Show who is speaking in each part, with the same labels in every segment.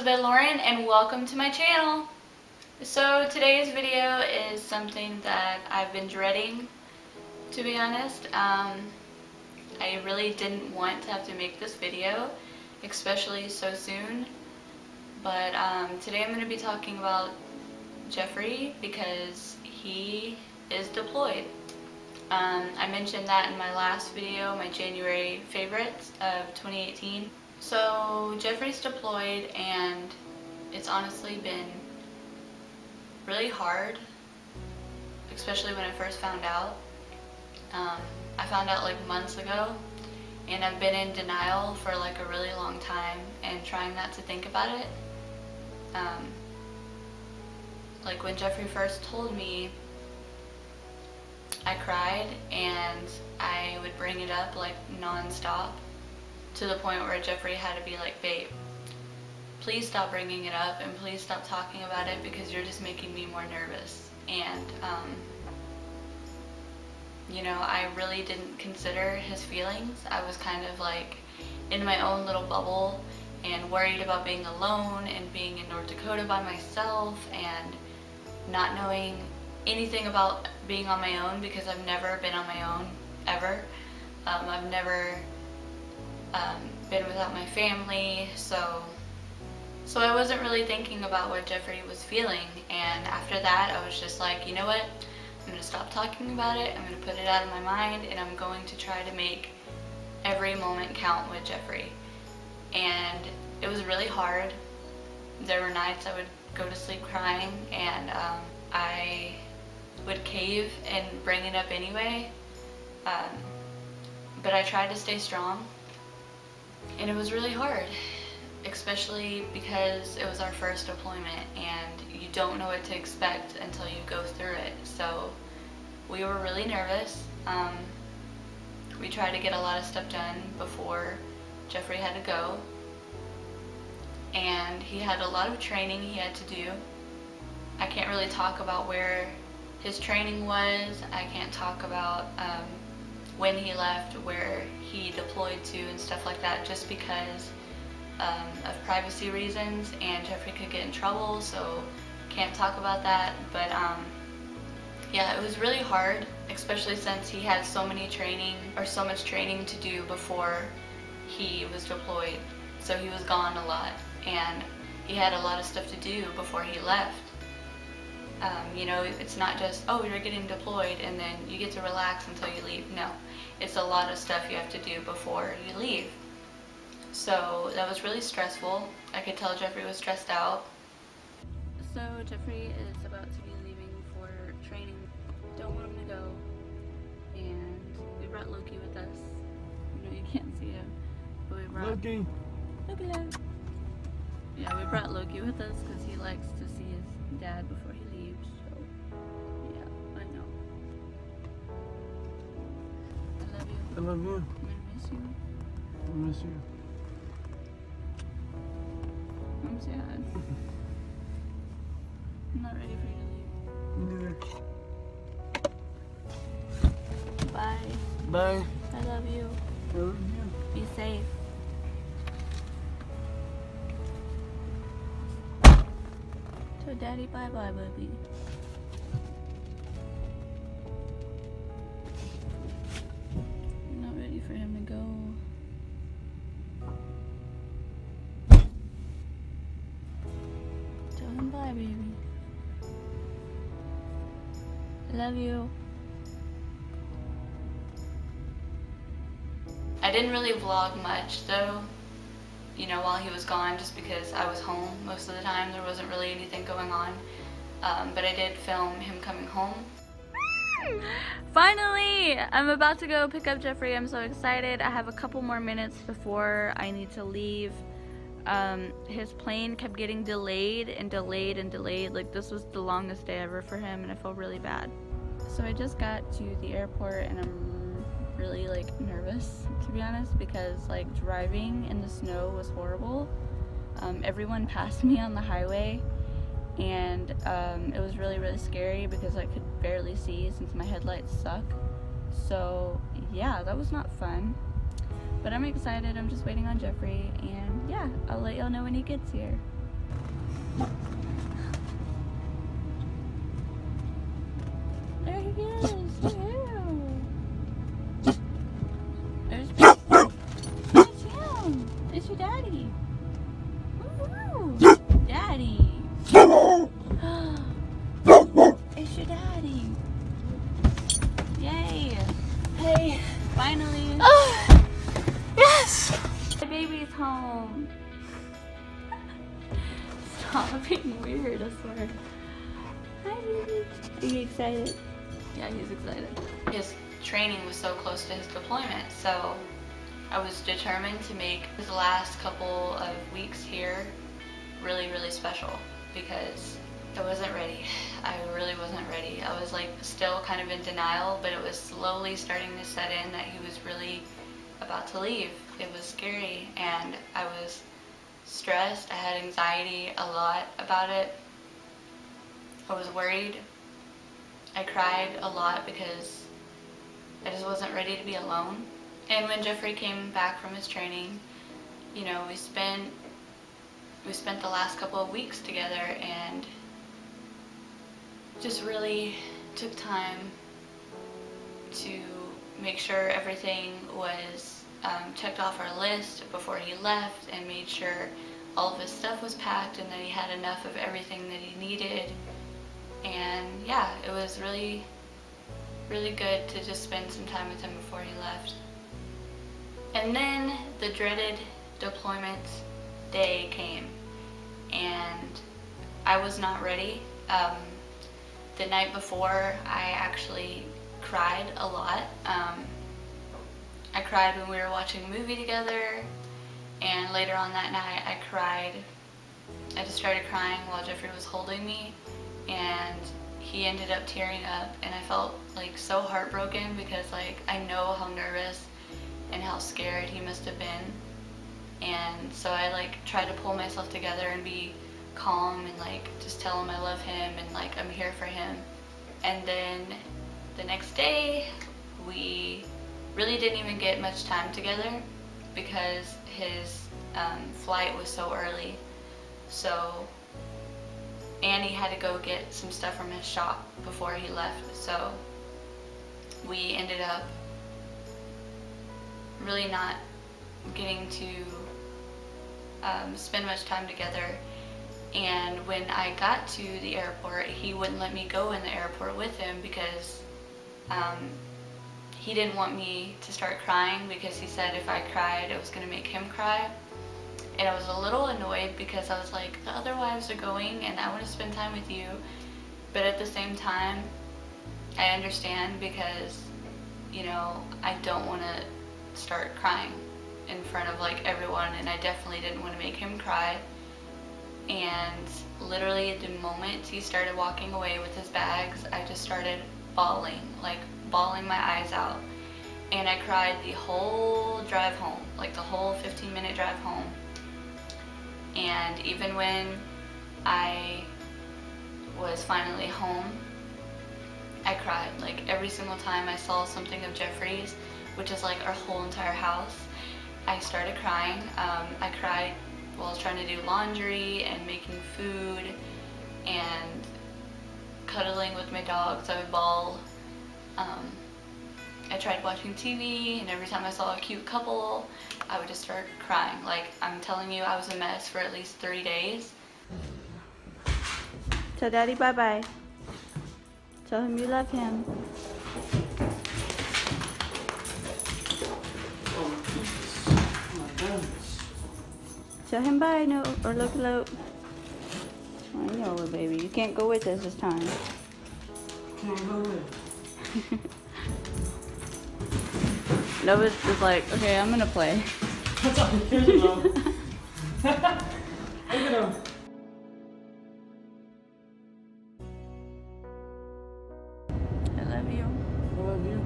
Speaker 1: Elizabeth Lauren, and welcome to my channel. So today's video is something that I've been dreading, to be honest. I really didn't want to have to make this video, especially so soon. But today I'm going to be talking about Jeffrey because he is deployed. I mentioned that in my last video, my January favorites of 2018. So Jeffrey's deployed, and it's honestly been really hard, especially when I first found out. I found out like months ago, and I've been in denial for like a really long time and trying not to think about it. Like when Jeffrey first told me, I cried and I would bring it up like non-stop, to the point where Jeffrey had to be like, babe, please stop bringing it up and please stop talking about it because you're just making me more nervous. And you know, I really didn't consider his feelings. I was kind of like in my own little bubble and worried about being alone and being in North Dakota by myself and not knowing anything about being on my own, because I've never been on my own ever. I've never been without my family, so I wasn't really thinking about what Jeffrey was feeling. And after that, I was just like, you know what, I'm gonna stop talking about it, I'm gonna put it out of my mind, and I'm going to try to make every moment count with Jeffrey. And it was really hard. There were nights I would go to sleep crying, and I would cave and bring it up anyway, but I tried to stay strong. And it was really hard, especially because it was our first deployment and you don't know what to expect until you go through it. So we were really nervous. We tried to get a lot of stuff done before Jeffrey had to go, and he had a lot of training he had to do. I can't really talk about where his training was. I can't talk about when he left, where he deployed to and stuff like that, just because of privacy reasons, and Jeffrey could get in trouble, so can't talk about that. But yeah, it was really hard, especially since he had so much training to do before he was deployed. So he was gone a lot, and he had a lot of stuff to do before he left. You know, it's not just, oh, you're getting deployed and then you get to relax until you leave. No, it's a lot of stuff you have to do before you leave. So that was really stressful. I could tell Jeffrey was stressed out. So Jeffrey is about to be leaving for training. Don't want him to go. And we brought Loki with us. You know, you can't see him, but we brought Loki. Look at him. Yeah, we brought Loki with us because he likes to see his dad before he leaves. So yeah, I know. I love you.
Speaker 2: I love you.
Speaker 1: I'm gonna miss you.
Speaker 2: I miss you.
Speaker 1: I'm sad. I'm not ready for you to leave.
Speaker 2: Neither.
Speaker 1: Bye.
Speaker 2: Bye.
Speaker 1: I love you.
Speaker 2: I love you.
Speaker 1: Be safe. So daddy, bye bye, baby. I'm not ready for him to go. Tell him bye, baby. I love you. I didn't really vlog much though, you know, while he was gone, just because I was home most of the time. There wasn't really anything going on, but I did film him coming home. Finally! I'm about to go pick up Jeffrey. I'm so excited. I have a couple more minutes before I need to leave. His plane kept getting delayed and delayed and delayed. Like, this was the longest day ever for him, and I felt really bad. So I just got to the airport, and I'm really like nervous, to be honest, because like driving in the snow was horrible. Everyone passed me on the highway, and it was really scary because I could barely see since my headlights suck. So yeah, that was not fun, but I'm excited. I'm just waiting on Jeffrey, and yeah, I'll let y'all know when he gets here. There he is. There's him. It's your daddy. Woo-hoo. Daddy. It's your daddy. Yay. Hey. Finally.
Speaker 3: Oh, yes.
Speaker 1: The baby's home. Stop being weird, I swear. Hi, baby. Are you excited? Yeah, he's excited. His training was so close to his deployment, so I was determined to make his last couple of weeks here really, really special because I wasn't ready. I really wasn't ready. I was like still kind of in denial, but it was slowly starting to set in that he was really about to leave. It was scary and I was stressed. I had anxiety a lot about it. I was worried. I cried a lot because I just wasn't ready to be alone. And when Jeffrey came back from his training, you know, we spent the last couple of weeks together and just really took time to make sure everything was checked off our list before he left and made sure all of his stuff was packed and that he had enough of everything that he needed. And yeah, it was really, really good to just spend some time with him before he left. And then the dreaded deployment day came and I was not ready. The night before, I actually cried a lot. I cried when we were watching a movie together, and later on that night I cried. I just started crying while Jeffrey was holding me, and he ended up tearing up, and I felt like so heartbroken because like I know how nervous and how scared he must have been. And so I like tried to pull myself together and be calm and like just tell him I love him and like I'm here for him. And then the next day we really didn't even get much time together because his flight was so early. So Annie had to go get some stuff from his shop before he left, so we ended up really not getting to spend much time together. And when I got to the airport, he wouldn't let me go in the airport with him because he didn't want me to start crying because he said if I cried it was going to make him cry. And I was a little annoyed because I was like, the other wives are going and I want to spend time with you. But at the same time, I understand because, you know, I don't want to start crying in front of like everyone, and I definitely didn't want to make him cry. And literally at the moment he started walking away with his bags, I just started bawling, like bawling my eyes out. And I cried the whole drive home, like the whole 15-minute drive home. And even when I was finally home, I cried. Like every single time I saw something of Jeffrey's, which is like our whole entire house, I started crying. I cried while I was trying to do laundry and making food and cuddling with my dogs. I would bawl. I tried watching TV, and every time I saw a cute couple, I would just start crying. Like, I'm telling you, I was a mess for at least 3 days. Tell Daddy bye-bye. Tell him you love him. Tell him bye, no, or look. I know, baby. You can't go with us this time.
Speaker 2: Can't go with.
Speaker 1: Nova's just like, okay, I'm gonna play.
Speaker 2: That's all he cares about. Look at him.
Speaker 1: I love you.
Speaker 2: I love you.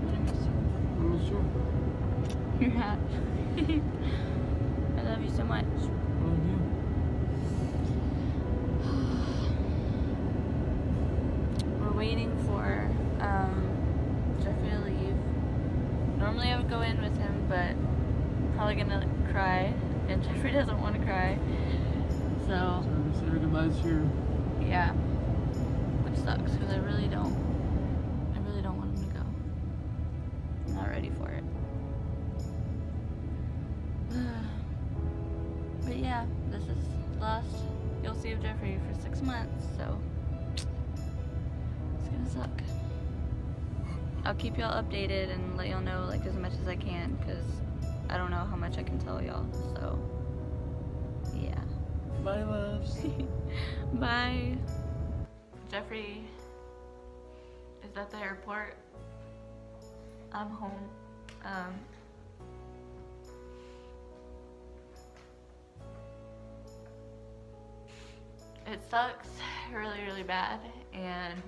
Speaker 1: I miss you.
Speaker 2: I miss you.
Speaker 1: You're hot. I love you so much.
Speaker 2: I love you.
Speaker 1: We're waiting for Jeffrey to leave. Normally I would go in with him, but I'm probably gonna cry, and Jeffrey doesn't want to cry. cry. So
Speaker 2: say our goodbyes here.
Speaker 1: yeah, which sucks because I really don't want him to go. I'm not ready for it. But yeah, this is last you'll see of Jeffrey for 6 months, so it's gonna suck. I'll keep y'all updated and let y'all know like as much as I can, because I don't know how much I can tell y'all, so yeah.
Speaker 2: Bye, loves.
Speaker 1: Bye. Jeffrey is at the airport. I'm home. It sucks really, really bad, and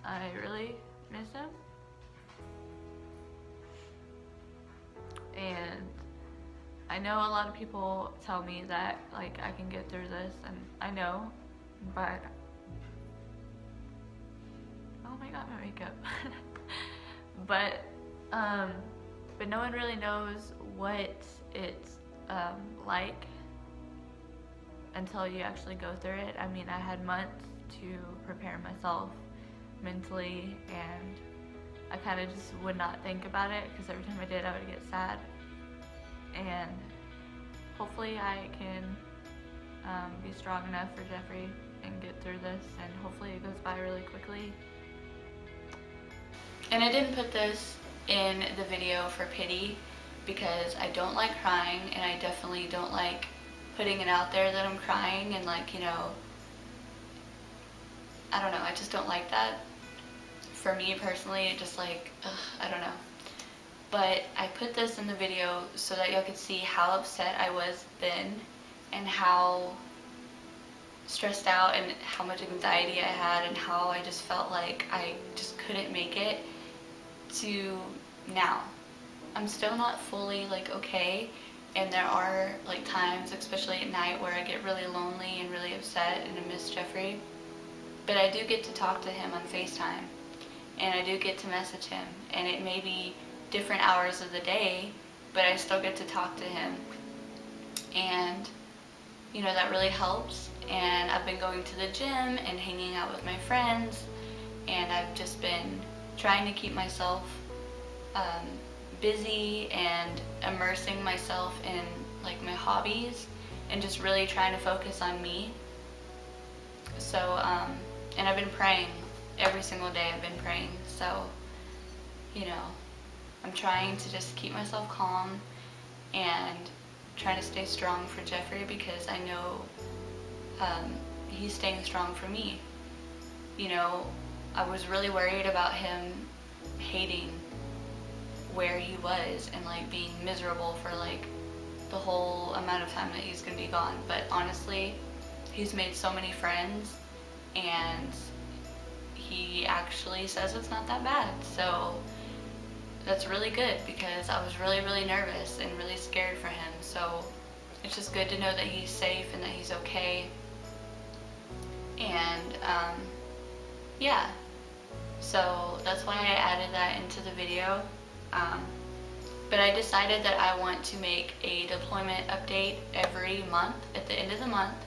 Speaker 1: I really miss him. And I know a lot of people tell me that like I can get through this, and I know, but oh my god, my makeup. but no one really knows what it's like until you actually go through it. I mean, I had months to prepare myself mentally, and I kind of just would not think about it because every time I did I would get sad. And hopefully I can be strong enough for Jeffrey and get through this, and hopefully it goes by really quickly. And I didn't put this in the video for pity because I don't like crying, and I definitely don't like putting it out there that I'm crying, and like, you know, I don't know, I just don't like that. For me personally, it just like, I don't know. But I put this in the video so that y'all could see how upset I was then, and how stressed out and how much anxiety I had, and how I just felt like I just couldn't make it, to now. I'm still not fully like okay, and there are like times, especially at night, where I get really lonely and really upset and I miss Jeffrey. But I do get to talk to him on FaceTime, and I do get to message him, and it may be different hours of the day, but I still get to talk to him, and you know, that really helps. And I've been going to the gym and hanging out with my friends, and I've just been trying to keep myself busy and immersing myself in like my hobbies, and just really trying to focus on me. So and I've been praying every single day. I've been praying, so you know, I'm trying to just keep myself calm and trying to stay strong for Jeffrey, because I know he's staying strong for me. You know, I was really worried about him hating where he was and like being miserable for like the whole amount of time that he's gonna be gone. But honestly, he's made so many friends, and he actually says it's not that bad. So that's really good, because I was really, really nervous and really scared for him. So it's just good to know that he's safe and that he's okay. And yeah, so that's why I added that into the video. But I decided that I want to make a deployment update every month at the end of the month,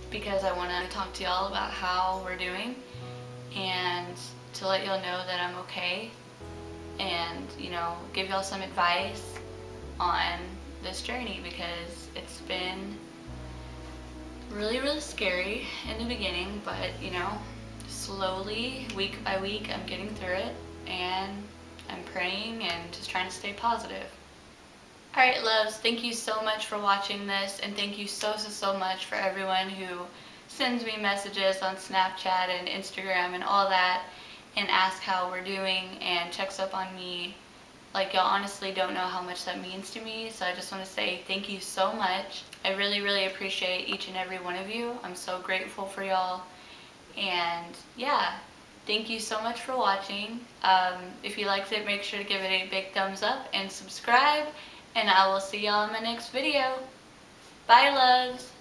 Speaker 1: because I want to talk to y'all about how we're doing, and to let y'all know that I'm okay, and you know, give y'all some advice on this journey, because it's been really, really scary in the beginning, but you know, slowly, week by week, I'm getting through it, and I'm praying and just trying to stay positive. Alright loves, thank you so much for watching this, and thank you so much for everyone who sends me messages on Snapchat and Instagram and all that, and asks how we're doing and checks up on me. Like, y'all honestly don't know how much that means to me, so I just want to say thank you so much. I really, really appreciate each and every one of you. I'm so grateful for y'all, and yeah. Thank you so much for watching. If you liked it, make sure to give it a big thumbs up and subscribe, and I will see y'all in my next video. Bye loves!